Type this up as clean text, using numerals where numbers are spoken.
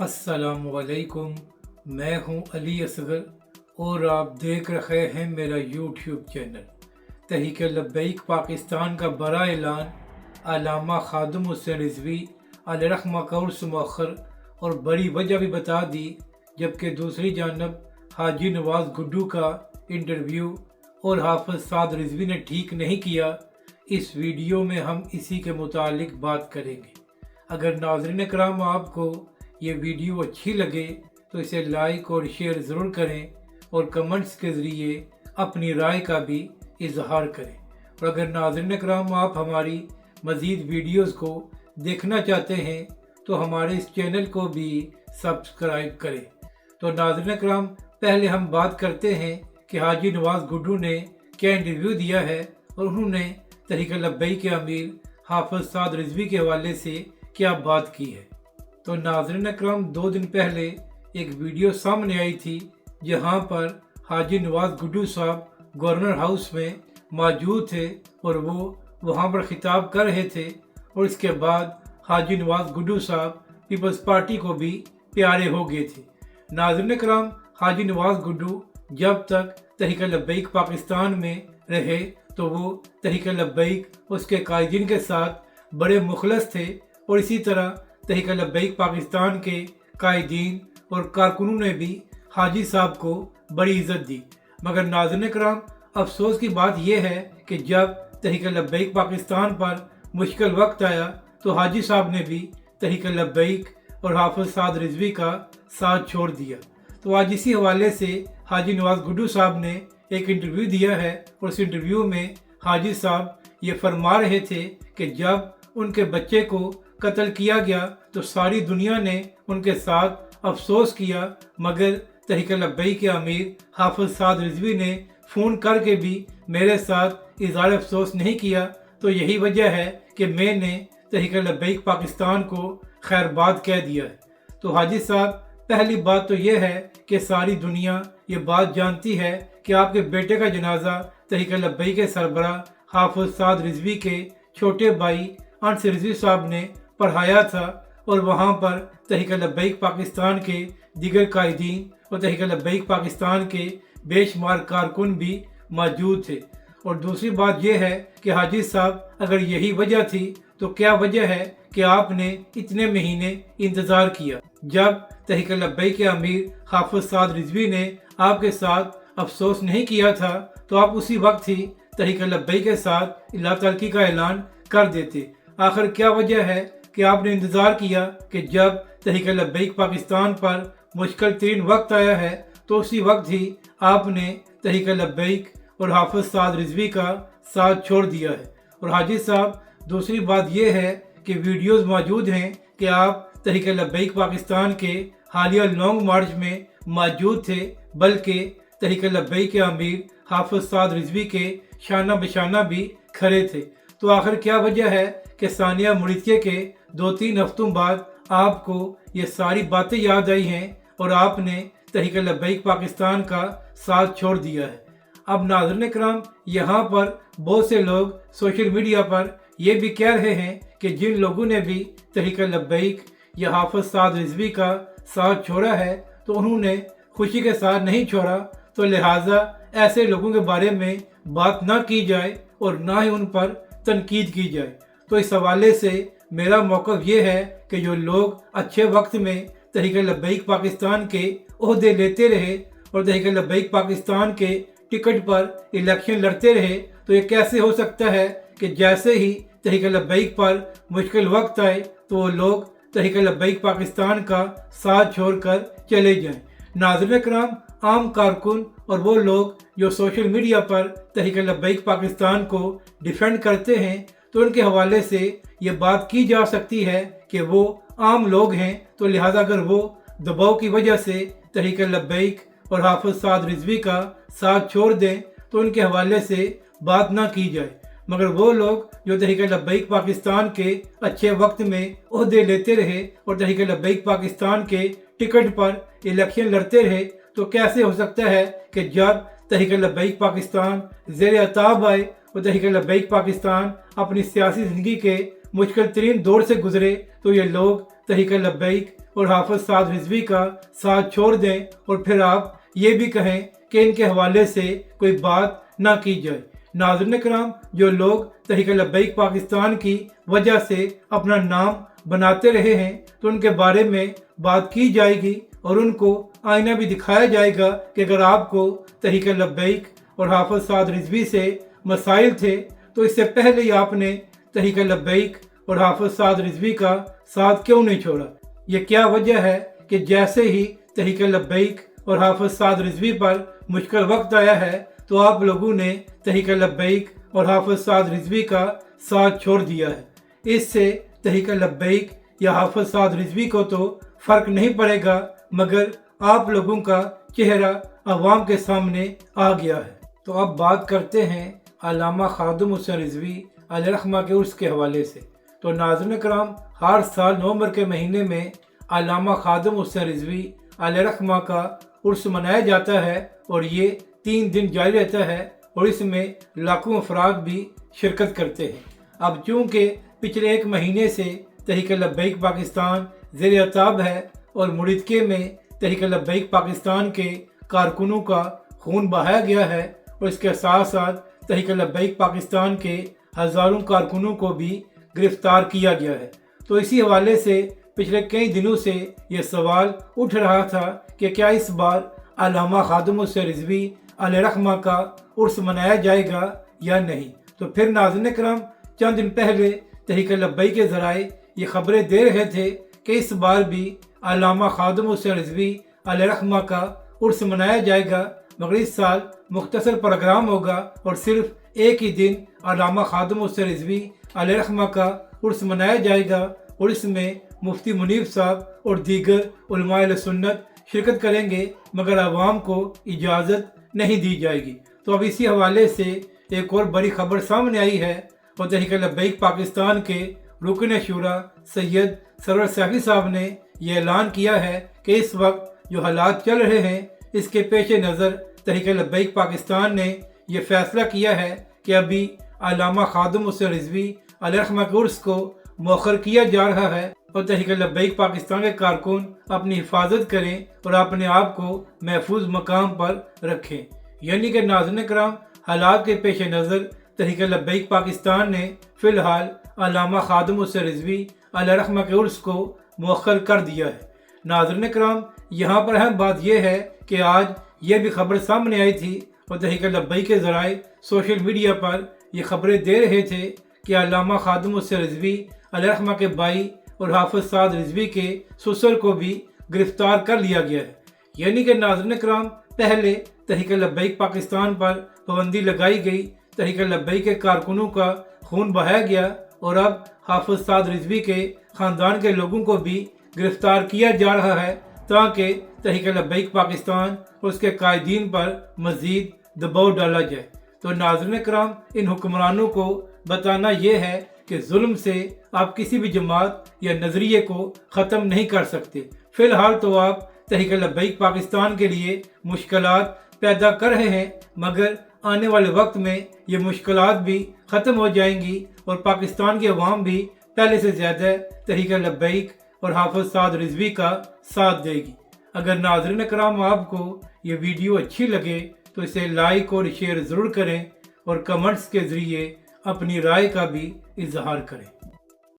अस्सलाम वालेकुम। मैं हूं अली असगर और आप देख रहे हैं मेरा यूट्यूब चैनल। तहरीक लब्बैक पाकिस्तान का बड़ा ऐलान अल्लामा खादिम हुसैन रिजवी अलरहमा कौर से मौखर और बड़ी वजह भी बता दी, जबकि दूसरी जानब हाजी नवाज गुड्डू का इंटरव्यू और हाफिज साद रिजवी ने ठीक नहीं किया। इस वीडियो में हम इसी के मुतालिक बात करेंगे। अगर नाज़रीन कराम आपको ये वीडियो अच्छी लगे तो इसे लाइक और शेयर ज़रूर करें और कमेंट्स के ज़रिए अपनी राय का भी इजहार करें। और अगर नाज़रीन कराम आप हमारी मज़ीद वीडियोस को देखना चाहते हैं तो हमारे इस चैनल को भी सब्सक्राइब करें। तो नाज़रीन कराम, पहले हम बात करते हैं कि हाजी नवाज गुड्डू ने क्या इंटरव्यू दिया है और उन्होंने तहरीक लब्बैक के अमीर हाफिज साद रिजवी के हवाले से क्या बात की है। तो नाज़रीन अकरम, 2 दिन पहले एक वीडियो सामने आई थी जहां पर हाजी नवाज गुड्डू साहब गवर्नर हाउस में मौजूद थे और वो वहां पर खिताब कर रहे थे। और इसके बाद हाजी नवाज गुड्डू साहब पीपल्स पार्टी को भी प्यारे हो गए थे। नाज़रीन अकरम, हाजी नवाज गुड्डू जब तक तहरीक लब्बैक पाकिस्तान में रहे तो वो तहरीक लब्बैक उसके कायदीन के साथ बड़े मुखलस थे और इसी तरह तहरीक लब्बैक पाकिस्तान के कायदीन और कारकुनों ने भी हाजी साहब को बड़ी इज्जत दी। मगर नाज़रीन कराम, अफसोस की बात यह है कि जब तहरीक लब्बैक पाकिस्तान पर मुश्किल वक्त आया तो हाजी साहब ने भी तहरीक लब्बैक और हाफिज साद रिजवी का साथ छोड़ दिया। तो आज इसी हवाले से हाजी नवाज गुड्डू साहब ने एक इंटरव्यू दिया है और उस इंटरव्यू में हाजी साहब ये फरमा रहे थे कि जब उनके बच्चे को कत्ल किया गया तो सारी दुनिया ने उनके साथ अफसोस किया, मगर तहरीक लब्बैक के अमीर हाफिज साद रिजवी ने फ़ोन करके भी मेरे साथ इज़हार अफसोस नहीं किया। तो यही वजह है कि मैंने तहरीक लब्बैक पाकिस्तान को खैरबाद कह दिया है। तो हाजी साहब, पहली बात तो यह है कि सारी दुनिया ये बात जानती है कि आपके बेटे का जनाजा तहरीक लब्बैक के सरबराह हाफिज साद रिजवी के छोटे भाई अनस रिजवी साहब ने पढ़ाया था और वहाँ पर तहरीक लब्बैक पाकिस्तान के दीगर कायदीन और तहरीक लब्बैक पाकिस्तान के बेशुमार कारकुन भी मौजूद थे। और दूसरी बात यह है कि हाजी साहब, अगर यही वजह थी तो क्या वजह है कि आपने इतने महीने इंतज़ार किया। जब तहरीक लब्बैक के अमीर हाफिज साद रिजवी ने आपके साथ अफसोस नहीं किया था तो आप उसी वक्त ही तहरीक लब्बैक के साथ इलाह तलकी का ऐलान कर देते। आखिर क्या वजह है कि आपने इंतज़ार किया कि जब तहरीक लब्बैक पाकिस्तान पर मुश्किल तरीन वक्त आया है तो उसी वक्त ही आपने तहरीक लब्बैक और हाफिज साद रिजवी का साथ छोड़ दिया है। और हाजी साहब, दूसरी बात यह है कि वीडियोस मौजूद हैं कि आप तहरीक लब्बैक पाकिस्तान के हालिया लॉन्ग मार्च में मौजूद थे, बल्कि तहरीक लब्बैक के अमीर हाफिज साद रिजवी के शाना बशाना भी खड़े थे। तो आखिर क्या वजह है कि सानिया मुरीतिया के 2-3 हफ्तों बाद आपको ये सारी बातें याद आई हैं और आपने तहरीक लब्बैक पाकिस्तान का साथ छोड़ दिया है। अब नाज़रीन कराम, यहाँ पर बहुत से लोग सोशल मीडिया पर यह भी कह रहे हैं कि जिन लोगों ने भी तहरीक लब्बैक या हाफिज साद रिजवी का साथ छोड़ा है तो उन्होंने खुशी के साथ नहीं छोड़ा, तो लिहाजा ऐसे लोगों के बारे में बात ना की जाए और ना ही उन पर तनकीद की जाए। तो इस हवाले से मेरा मौक़िफ़ ये है कि जो लोग अच्छे वक्त में तहरीक लब्बैक पाकिस्तान के ओहदे लेते रहे और तहरीक लब्बैक पाकिस्तान के टिकट पर इलेक्शन लड़ते रहे, तो ये कैसे हो सकता है कि जैसे ही तहरीक लब्बैक पर मुश्किल वक्त आए तो वो लोग तहरीक लब्बैक पाकिस्तान का साथ छोड़कर चले जाएं। नाज़रीन कराम, आम कारकुन और वो लोग जो सोशल मीडिया पर तहरीक लब्बैक पाकिस्तान को डिफेंड करते हैं, तो उनके हवाले से ये बात की जा सकती है कि वो आम लोग हैं, तो लिहाजा अगर वो दबाव की वजह से तहरीक लब्बैक और हाफिज साद रिजवी का साथ छोड़ दें तो उनके हवाले से बात ना की जाए। मगर वो लोग जो तहरीक लब्बैक पाकिस्तान के अच्छे वक्त में ओहदे लेते रहे और तहरीक लब्बैक पाकिस्तान के टिकट पर इलेक्शन लड़ते रहे, तो कैसे हो सकता है कि जब तहरीक लब्बैक पाकिस्तान ज़ेर अताब आए और तहरीक लब्बैक पाकिस्तान अपनी सियासी ज़िंदगी के मुश्किल तरीन दौर से गुजरे तो ये लोग तहरीक लब्बैक और हाफिज साद रिजवी का साथ छोड़ दें और फिर आप ये भी कहें कि इनके हवाले से कोई बात ना की जाए। नाज़रीन कराम, जो लोग तहरीक लब्बैक पाकिस्तान की वजह से अपना नाम बनाते रहे हैं तो उनके बारे में बात की जाएगी और उनको आईना भी दिखाया जाएगा कि अगर आपको तहरीक लब्बैक और हाफिज साद रिजवी से मसाइल थे तो इससे पहले ही आपने तहरीक लब्बैक और हाफिज साद रिजवी का साथ क्यों नहीं छोड़ा। ये क्या वजह है कि जैसे ही तहरीक लब्बैक और हाफिज साद रिजवी पर मुश्किल वक्त आया है तो आप लोगों ने तहरीक लब्बैक और हाफिज साद रिजवी का साथ छोड़ दिया है। इससे तहरीक लब्बैक या हाफिज साद रिजवी को तो फ़र्क नहीं पड़ेगा, मगर आप लोगों का चेहरा अवाम के सामने आ गया है। तो अब बात करते हैं अल्लामा खादिम हुसैन रिजवी अलैहिर्रहमा के उर्स के हवाले से। तो नाज़रीन कराम, हर साल नवंबर के महीने में अल्लामा खादिम हुसैन रिजवी अलैहिर्रहमा का उर्स मनाया जाता है और ये 3 दिन जारी रहता है और इसमें लाखों अफराद भी शिरकत करते हैं। अब चूँकि पिछले 1 महीने से तहरीक लब्बैक पाकिस्तान ज़ेर अताब है और मुरीदके में तहरीक लब्बैक पाकिस्तान के कारकुनों का खून बहाया गया है और इसके साथ साथ तहरीक लब्बैक पाकिस्तान के हज़ारों कारकुनों को भी गिरफ्तार किया गया है। तो इसी हवाले से पिछले कई दिनों से ये सवाल उठ रहा था कि क्या इस बार अल्लामा खादिम हुसैन रिजवी अलैहिर्रहमा का उर्स मनाया जाएगा या नहीं। तो फिर नाज़रीन करम, चंद दिन पहले तहरीक लब्बैक के ज़राए ये खबरें दे रहे थे कि इस बार भी अल्लामा खादिम हुसैन रिजवी अलैहिर्रहमा का उर्स मनाया जाएगा, मगर इस साल मुख्तसर प्रोग्राम होगा और सिर्फ एक ही दिन अल्लामा खादिम हुसैन रिजवी अलैहिर्रहमा का उर्स मनाया जाएगा और इसमें मुफ्ती मुनीर साहब और दीगर उलमाए अहले सुन्नत शिरकत करेंगे, मगर आवाम को इजाज़त नहीं दी जाएगी। तो अब इसी हवाले से एक और बड़ी खबर सामने आई है और तहरीक लब्बैक पाकिस्तान के रुकन शूरा सैयद सरवर साकी साहब ने यह ऐलान किया है कि इस वक्त जो हालात चल रहे हैं इसके पेश नज़र तहरीक लब्बैक पाकिस्तान ने यह फैसला किया है कि अभी अल्लामा खादिम हुसैन रिजवी अलैहिर्रहमा के उर्स को मौखर किया जा रहा है और तहरीक लब्बैक पाकिस्तान के कारकुन अपनी हिफाजत करें और अपने आप को महफूज मकाम पर रखें। यानी कि नाज़रीन कराम, हालात के पेश नज़र तहरीक लब्बैक पाकिस्तान ने फ़िलहाल अल्लामा खादिम हुसैन रिजवी अलैहिर्रहमा के उर्स को मौखर कर दिया है। नाज़रीन कराम, यहाँ पर अहम बात यह है कि आज ये भी खबर सामने आई थी और तहरीक लब्बैक के ज़राए सोशल मीडिया पर ये खबरें दे रहे थे कि अल्लामा खादिम हुसैन रिजवी अलैहिर्रहमा के भाई और हाफिज साद रिजवी के ससुर को भी गिरफ्तार कर लिया गया है। यानी कि नाज़रीन कराम, पहले तहरीक लब्बैक पाकिस्तान पर पाबंदी लगाई गई, तहरीक लब्बैक के कारकुनों का खून बहाया गया और अब हाफिज साद रिजवी के ख़ानदान के लोगों को भी गिरफ्तार किया जा रहा है ताकि तहरीक लब्बैक पाकिस्तान और उसके कायदीन पर मज़ीद दबाव डाला जाए। तो नाज़रीन कराम, इन हुक्मरानों को बताना यह है कि जुल्म से आप किसी भी जमात या नज़रिए को ख़त्म नहीं कर सकते। फ़िलहाल तो आप तहरीक लब्बैक पाकिस्तान के लिए मुश्किलात पैदा कर रहे हैं, मगर आने वाले वक्त में ये मुश्किलात भी ख़त्म हो जाएंगी और पाकिस्तान की अवाम भी पहले से ज़्यादा तहरीक लब्बैक और हाफिज साद रिजवी का साथ देगी। अगर नाज़रीन कराम आपको ये वीडियो अच्छी लगे तो इसे लाइक और शेयर ज़रूर करें और कमेंट्स के ज़रिए अपनी राय का भी इजहार करें।